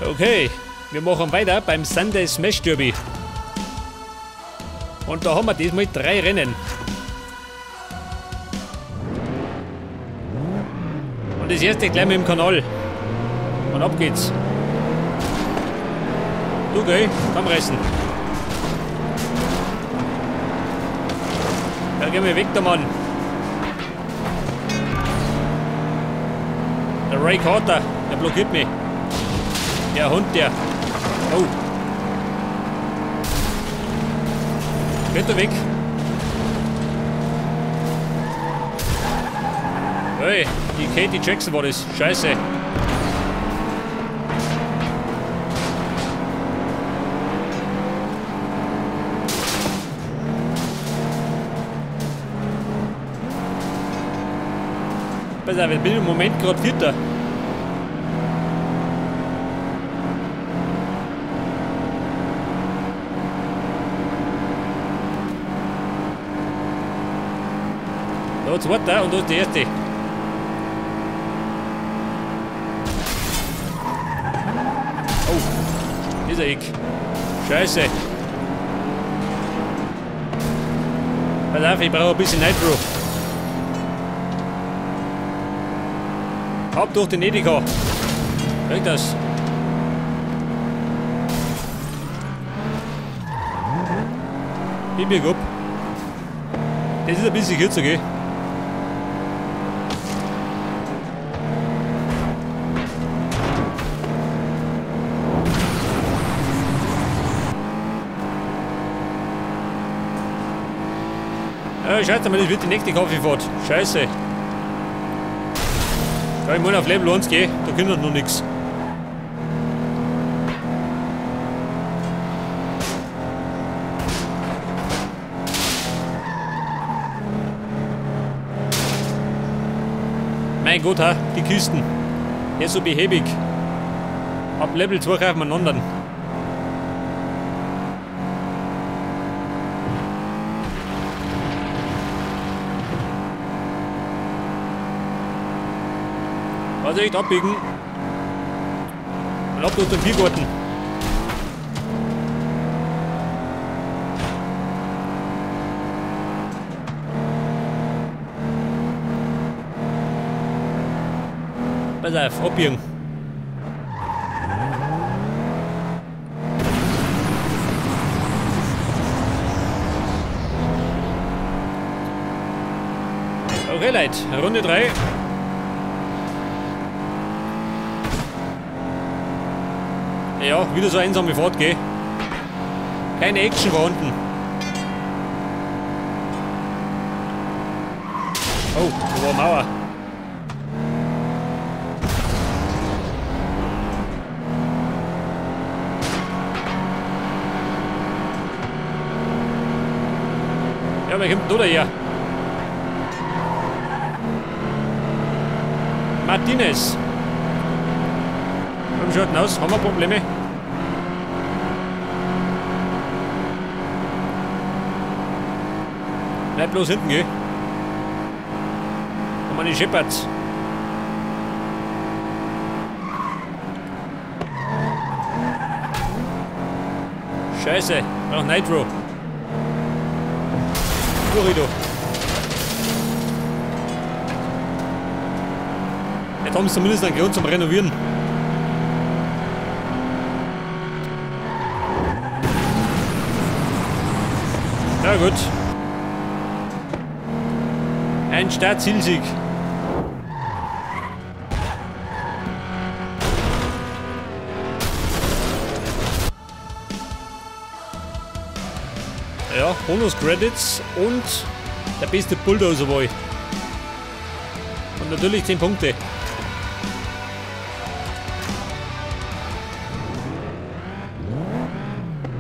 Okay, wir machen weiter beim Sunday Smash Derby. Und da haben wir diesmal 3 Rennen. Und das erste gleich mit dem Kanal. Und ab geht's. Du geh, komm reißen. Ja, geh mal weg, der Mann. Der Ray Carter, der blockiert mich. Der Hund, der. Oh. Geht er weg? Hey, die Katie Jackson war das. Scheiße. Pass auf, ich bin im Moment gerade Vierter. Da ist Zweiter und da ist der Erste. Oh, dieser Eck. Scheiße. Pass auf, ich brauche ein bisschen Nitro. Ab durch den Edeka. Krieg das. Gib mir ab. Das ist ein bisschen kürzer, gell? Ja, scheiße mal, das wird die nächste Kaffeefahrt. Scheiße. Ja, ich muss auf Level 1 gehen, da können wir noch nichts. Mein Gott, ha, die Kisten. Der ist so behäbig. Ab Level 2 greifen wir einen anderen. Also echt abbiegen. Und ab durch den Biergarten. Pass auf, abbiegen. Okay Leute, Runde 3. Ja, wieder so einsame Fahrt, gell? Keine Action vorhanden. Oh, da war Mauer. Ja, wer kommt da daher? Martinez. Wie schaut denn aus? Haben wir Probleme? Bleib bloß hinten, gell? Haben wir die Shepherds. Scheiße, noch Nitro. Florido. Jetzt haben sie zumindest einen Grund zum Renovieren. Na gut. Ein Start-Zielsieg. Ja, Bonus-Credits und der beste Bulldozer Boy. Und natürlich 10 Punkte.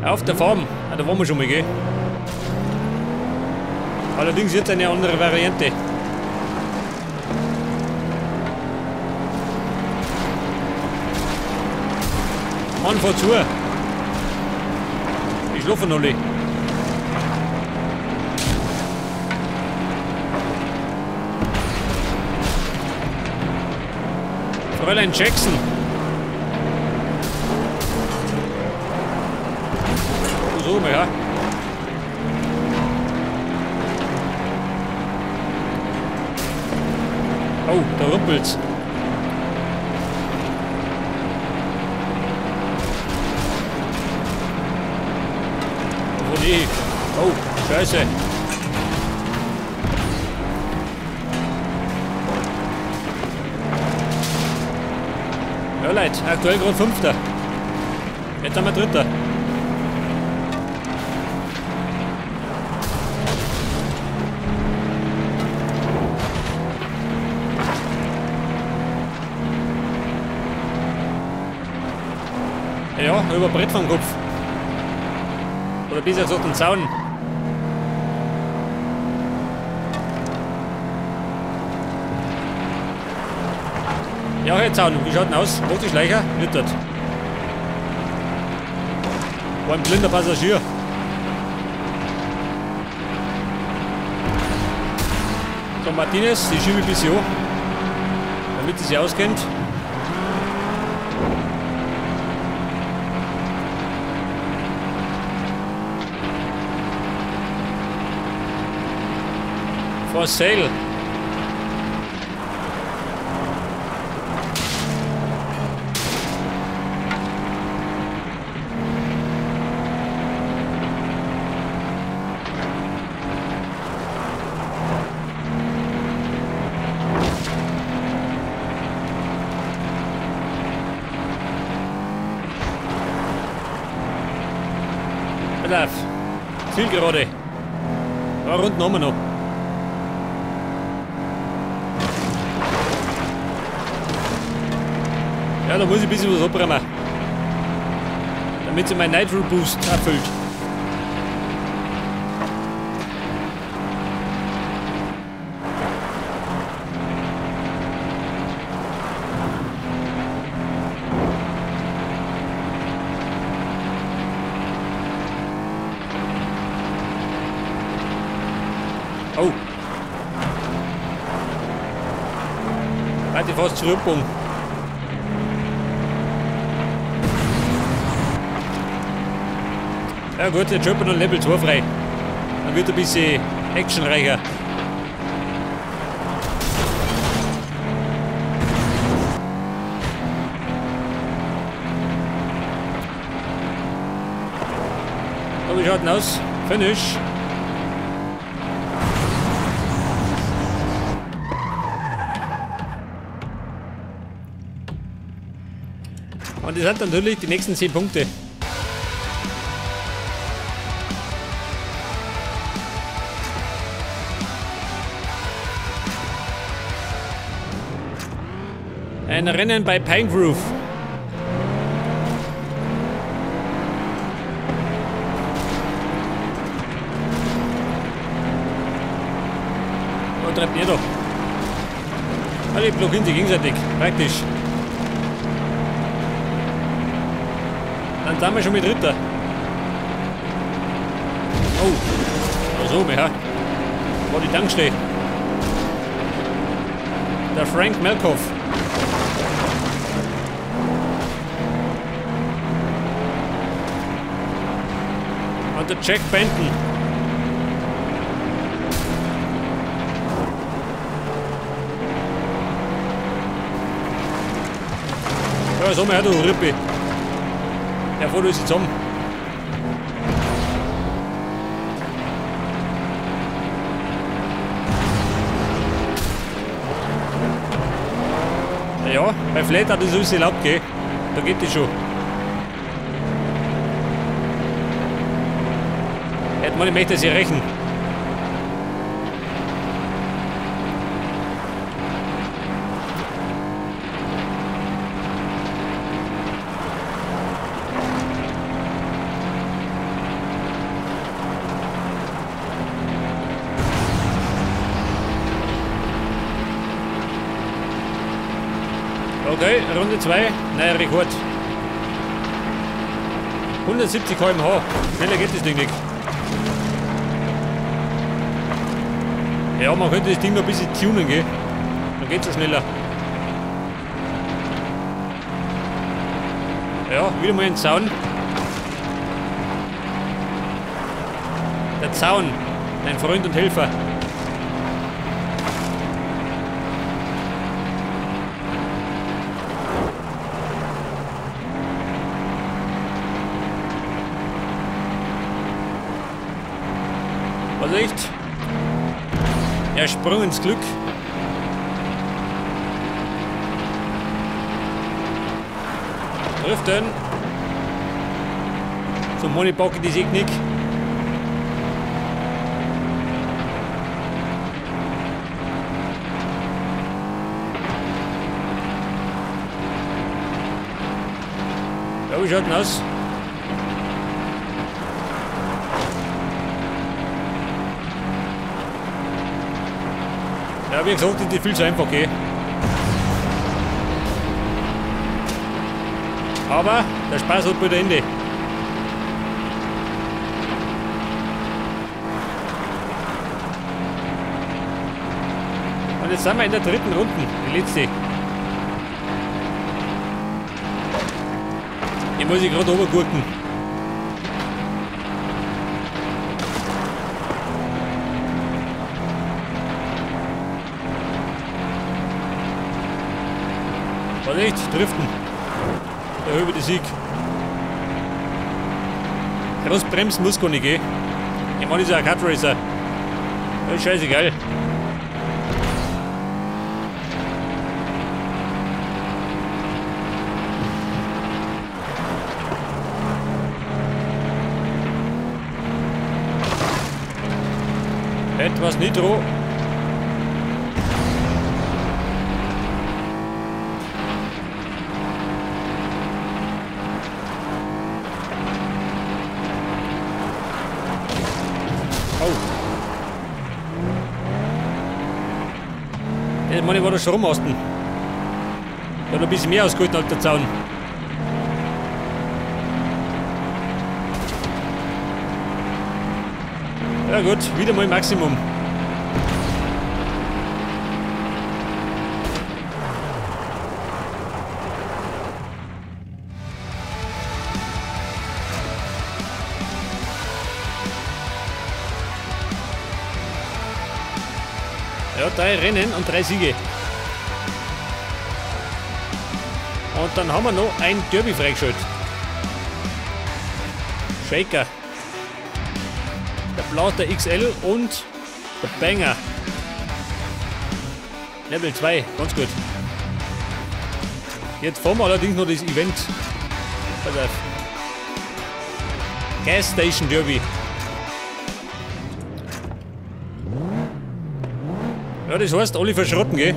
Auf der Farm. Ah, da waren wir schon mal, gell? Allerdings jetzt eine andere Variante. Mann, fahr zu! Ich schlafe noch nicht. Fräulein Jackson. mal her. Oh, da rumpelt's. Wo die? Oh, Scheiße. Ja, Leute, aktuell gerade 5. Jetzt haben wir 3. Ja, über Brett vom Kopf. Oder bis jetzt auf den Zaun. Ja, Herr Zaun, wie schaut denn aus? Macht die Schleicher? Nicht dort. War ein blinder Passagier. So, Martinez, die schiebe ich bis hier hoch, damit sie sich auskennt. For sale. Bedarf. Zielgerade. Da unten haben wir noch. Ja, da muss ich ein bisschen was abbrennen. Damit sie mein Nitro Boost erfüllt. Oh. Hatte fast zurückgekommen. Ja gut, jetzt schaut man noch Level 2 frei. Dann wird ein bisschen actionreicher. So, wie schaut denn aus? Finish. Und das sind dann natürlich die nächsten 10 Punkte. Ein Rennen bei Pine Grove. Wo treibt ihr doch? Alle blockieren sich gegenseitig. Praktisch. Dann sind wir schon mit Dritter. Oh. Da so, ja. Wo die Tankstelle. Der Frank Melkoff. Und der Jack Benton. Ja, so mal her, du Rippe. Ja, vor du ist jetzt um. Ja, bei Flat hat das alles erlaubt, gell? Da geht die schon. Ich möchte sie rächen. Okay, Runde 2, neuer Rekord. 170 km/h. Schneller geht das Ding nicht. Ja, man könnte das Ding noch ein bisschen tunen, gell? Dann geht es schneller. Ja, wieder mal ein Zaun. Der Zaun, dein Freund und Helfer. Vorsicht! Er sprung ins Glück. Driften! Zum Moneypocket die Signik. Ja, wie schaut denn aus? Ja, wie gesagt, ist die viel zu einfach, gell? Aber der Spaß hat bald ein Ende. Und jetzt sind wir in der dritten Runde, die letzte. Hier muss ich gerade runtergurken. Vorsicht, driften. Der Höhe der Sieg. Groß bremsen muss gar nicht gehen. Ich meine, das ist ein Cut Racer. Das ist scheißegal. Etwas Nitro. Oh. Der Mann war der Stromasten. Der hat ein bisschen mehr ausgehalten als der Zaun. Ja gut, wieder mal Maximum. Ja, 3 Rennen und 3 Siege. Und dann haben wir noch ein Derby freigeschaltet. Shaker. Der Blaue XL und der Banger. Level 2, ganz gut. Jetzt fahren wir allerdings noch das Event. Pass auf. Gas Station Derby. Ja, das heißt, alle verschrotten, gell?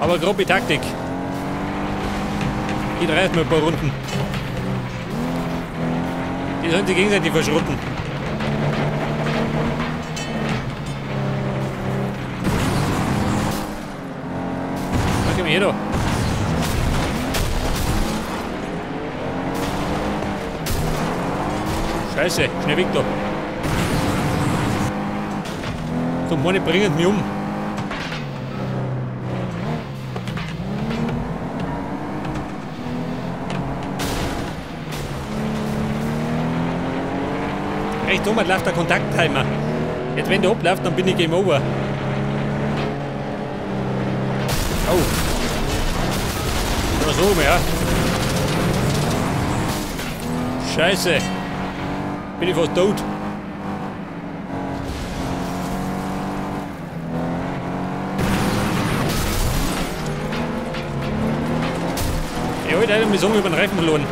Aber grobe Taktik. Die reißt mal ein paar Runden. Die sollen sich gegenseitig verschrotten. Da gehen wir hier da. Scheiße, schnell weg da. So, meine bringen mich um. Recht um läuft der Kontakttimer. Jetzt wenn der abläuft, dann bin ich Game Over. Oh. Da so, ja. Scheiße. Bin ich fast tot. Ja, heute hat er mich so über den Reifen verloren.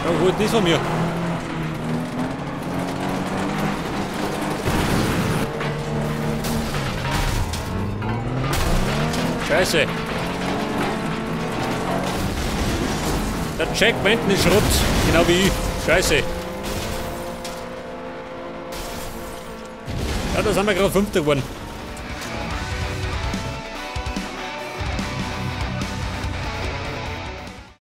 Ja, holt das von mir. Scheiße. Der Jack Benton ist Schrott, genau wie ich. Scheiße. Ja, da sind wir gerade 5. geworden.